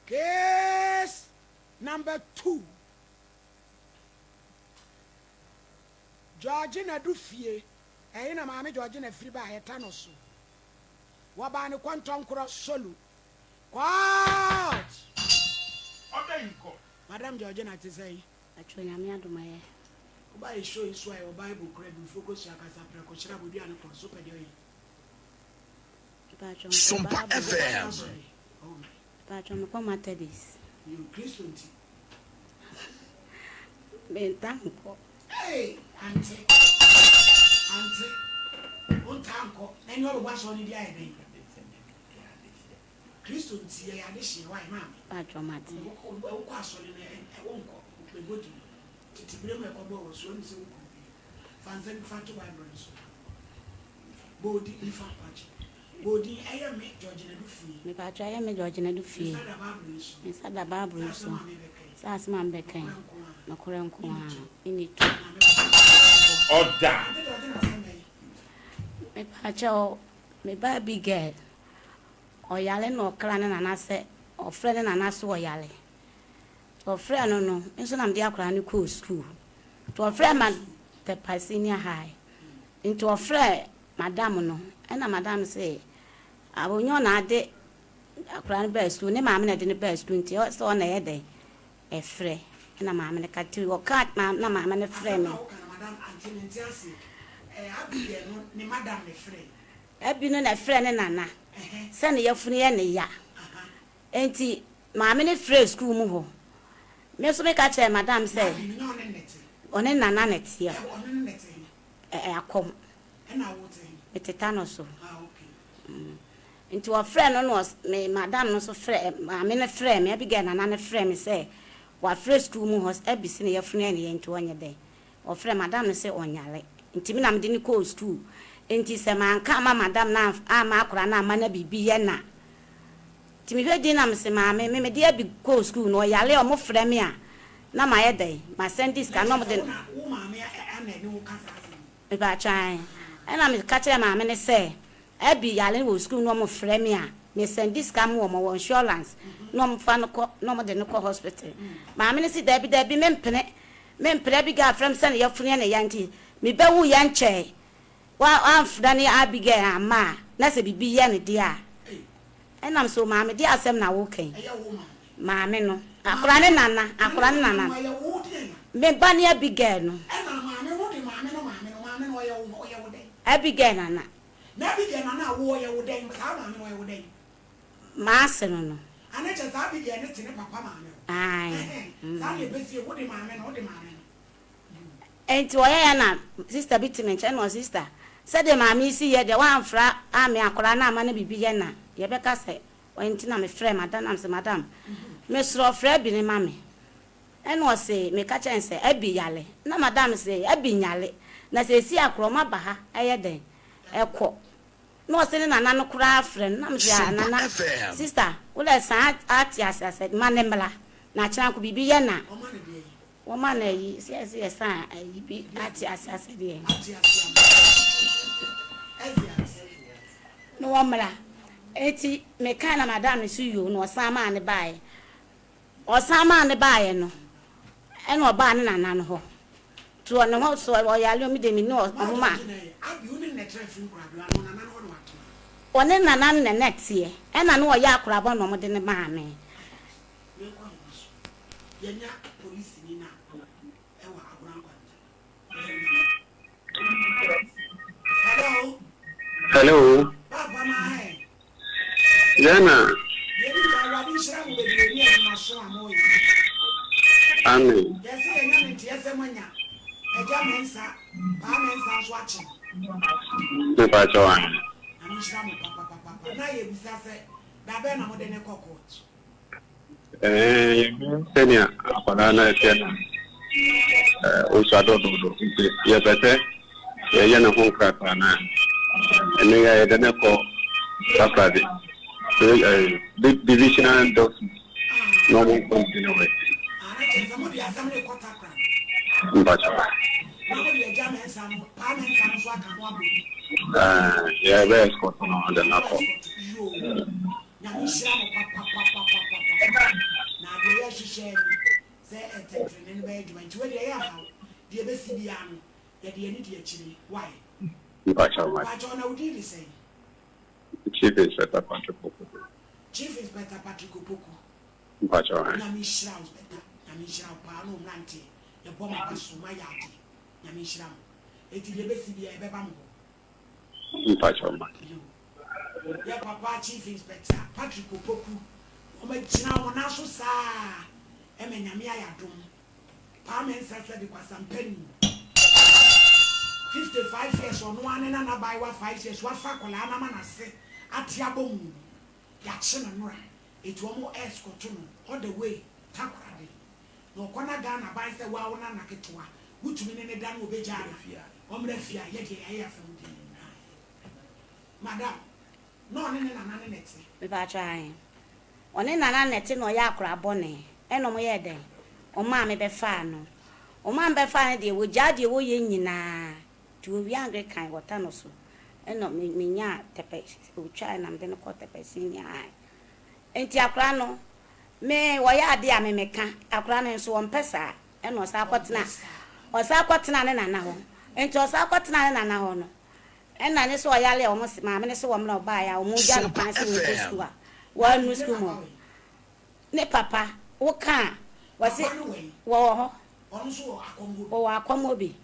Case number 2. Georgina Dufie, na Mammy Georgina Friba Hetanoso. Wabani Quantum Cross Solu. What? Madame Georgina to say, actually, I'm not my hair. By showing sway or Bible credit, focus your casa precocia would be on a super day. SOMPA FM. Patron, come at this. You Christian. Ben, thankful. Hey, Auntie. Untanko, and you're what's on the idea. Christian, see, I did why, ma'am. Patron, Martin. Well, question in a won't go. The good to bring a couple of swings and fancy fat vibrance. Body in fat patch. Body, I am make Georgina Duffy. Me patch, I am a Georgina Duffy. Inside the Barbara, Sass man became no current in it. Order. Me patch, me baby girl. Or yelling or clanning and I say, or friend and I saw yelling. To a friend, no, and so I'm the Akran cool school. To a friend, man, the Piscina High. Into a friend, Madame, no, and a madame say, I will not de Akran best to name mamma in the best 20 or so on a day. A friend, and a mamma cat to or cat, ma'am, no mamma and a friend. Madame Antinency, a madame a friend. I've been a friend and Anna. Send your free and ya. Ain't he, mamma in a phrase school move. Miss make a madame say, on a nanet here. I come. And I would It's a ton or so. Into a friend on us, may madame no so friend, I'm in a frame, I began another frame, say, what first room was every senior friend into 1 day. Or friend madame say on yale. Intiminam didn't cause too. Ain't it a man come, madame now, I'm a crana, man, be yana. Timmy dinner, say, mamma, may dear be go school, no yale or more fremia. Now my day, my sentence cannot be about trying. And I'm catching my man say, Abby Yallen will school no more fremia. May send this come woman on insurance, no more fun, no more than no hospital. My minister, Debbie, men prebby got from Sunday of friend a Yankee. Me bewu yanche. While Aunt Danny Abigail, ma, Nasa be yanny dear. And I'm so, mammy, dear, some now walking. Mammy, no, a cranny nana, a cranny nana. Me bunny Abigail. Abigail, nana. Abigail, Nana, warrior would then, but how am I would then? Master, no. And I just Abigail, it's in a papa. Aye. Sandy, busy, what the man, or the man. Ain't Diana, sister Bittiman, and was sister. Said the mammy, see the one fra, army, a corana, man, be Vienna. Yabeka said, when I'm a friend, madame. Miss Fred be mammy. And was say, me catch and say, Abby Yale. No, madame say, Abby Yale. Na say, see a croma baha, a day. A quo. No, sending a nano cry friend, Nana. Sister, well, I said, Artias, I said, Manembla. Natural could be Vienna. Woman, yes, I be Artias, I said, no, Mala. 80 me kind of madame see you, no, some man the buy. Or some man the buy, no. And no ban and none ho. To an house or you me de no, ma. One in an the next year, and I know a yak crab on more than a man. Hello. Jana. Amen. Senior, Apolana, Sena. Osado, you better. Yana Honkapana. And I had an echo. Divisional dogs. No more continuing. But Yeah, very escort on the knuckle. Yamishra, papa. Now, the air she shared, say, and in the bedroom, where they are, the Bessidian, that the idiot chili. Why? But on I did the same. Chief Inspector Patrick Poku. Chief Inspector Patrick Poku. But on Yamishra, Yamishra, Pano, Nanti, the bomb was my yard. Yamishra, it is the Bessidia, Bebambo. But on Ya papa chief inspector Patrick Opoku o ma gina wo na so saa e me nyame ayadom pa me nsasa de kwasampani 55 years ono ane na bai wa 5 years wa fa kola na ma na se ate abomu ya che na nora etu omo escort no all the way takrade no kona Ghana bai se wa wona na ketwa wutumi ne da na obeja na omre fia ye de ayi afam di madam no ne na neti me ba try one na neti no ya akra bone eno mo ye den o ma me be fa no o ma be fa ne de wo jade wo ye nyina ti wo wi angre kan wota no so eno me nya tepe o try na me de no ko tepe sin ya enti akra no me wo ya ade a me meka akra no so wo mpesa eno sa kwotena o sa kwotena ne na ho enti o sa kwotena ne na ho no ena ne so yale o mo ma me ne so wo mna oba ya o mu ja no pan se ni school a wa nu school mo ne papa wo kan wo se wo ho on so akongo wo akomo bi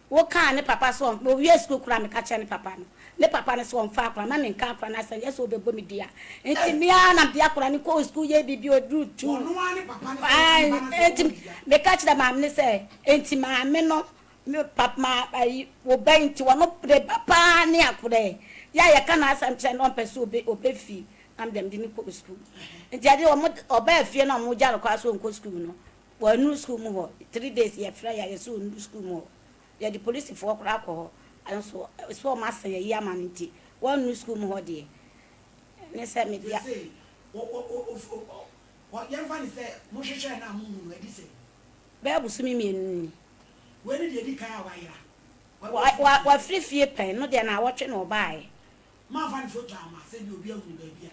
wo kan ne papa so wo wi school kura me ka che ne papa no ne papa ne so on fa kura ma me nka kura na se yeso obebo mi dia enti mi na dia kura ni ko school ye bibi odru tu ono wa ne papa ne enti me ka che da ma me se enti ma me no me papa ai wo benti wo no pre papa ni akure ya kana asam che no pese obe fi am dem di ni ko school nti ade oba fie na mo jalo kwa so nko school no wo nu school mu ho 3 days ye fra ya so nu school mu ya di police fo kura ko anso so ma se ya ma nti wo nu school mu ho de ne se me dia wo yan fa ni se mo hwehwe na mo mu edi se be abusumi mienu we ni de di kan awayira wa free fie pen no de na wotwe no bae ma fa ni photo ama se bi obi awu ba bia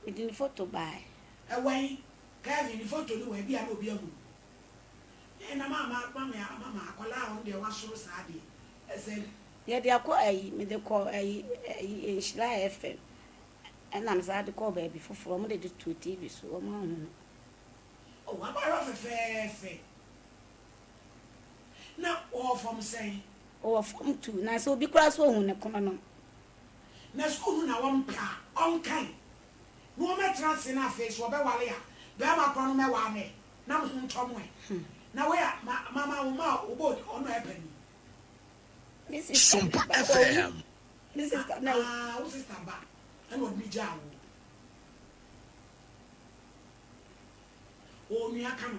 e di photo bae e wen ka vi ni photo ni we bia na obi awu e na mama akola on de wa soro sa de e se ye de akọ ayi me de ko ayi Shila FM na me za de ko baby foforo mo de to TV so o ma hu o wa ba ro fe na all from say o from two na so bi kura so hu ne kono no na school na won pa on kan no me trans na face wo be wale ya be ma kro no me wa ne na mo ntomo e na we mama wo ma wo bo ono e pani this is SOMPA FM this is na wo sister ba e no bi ja wo o mi aka no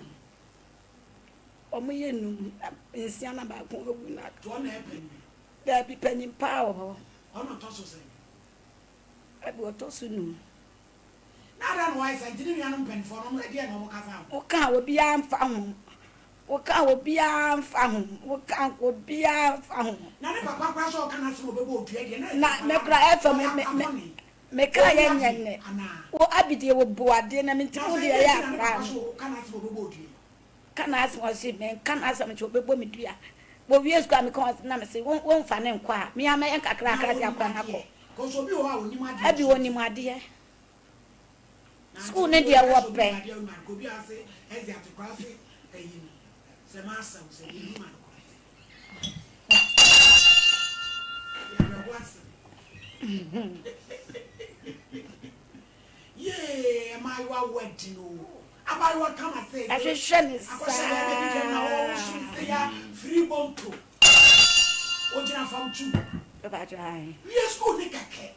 omo ye num ensia na ba ko ogu na to ono e pani da bi pani pa o ono to so se abi o to su num na da no wai sa ntini nua no pani fo no e de no mo ka fa o ka obi amfa ho o ka obi amfa ho o ka obi amfa ho na ne papa kwa so ka na se mo be bo odua de na me kra efa me ka ye nyenne o abide wo boade na me ntimo de ya akra ka na se mo be bo odua kana asmo si men kana asmo cho bebo mi dua bo wie sku am kon na me se won fa ne nkwa a me ama en kakra akra dia kwa na ko ko so bi o wa oni ma de abi woni mu ade school ne dia wo pre ko bi ase ezi atokrafi eyi se ma sa se ni ma ko ya na wasa yeah my wa wedding o about what come and say ahwehwe say ya free bonto ojina from two ba try we school ni kake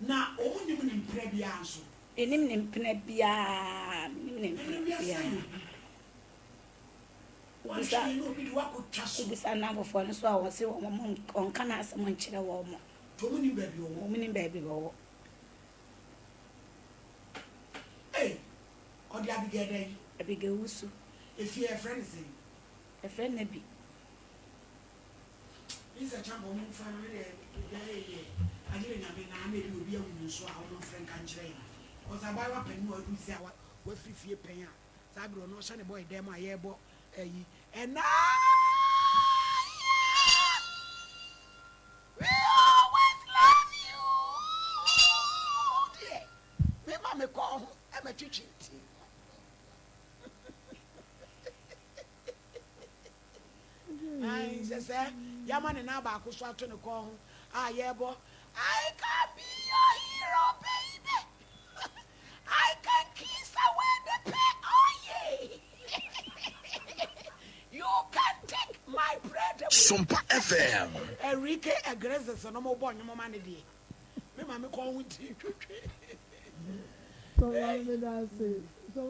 na omunim ni mpre bia anso enim ne mpena bia nim ne bia bisa no bi wa ko twaso bisa na bofo no so a wo se wo on kana asem nkyere wo mo to munim ba bi wo munim ba bi wo eh odi abigede abige wusu if you friend say a friend na bi Is a chamber move family. I didn't have an army will be able to show our friend country. Because I buy a pen who say what 50 penny. Sabro no sunny boy, them I able and now we always love you. Dear, me mamma call I'm a teaching team. I say, Yaman and Abba who swat to the call. Ah, yeah, boy. I can be your hero, baby. I can kiss away the pet. Oh, yeah. You can take my bread away. SOMPA FM. Enrique aggressors no more born, no man. Me, mamma call with you. So,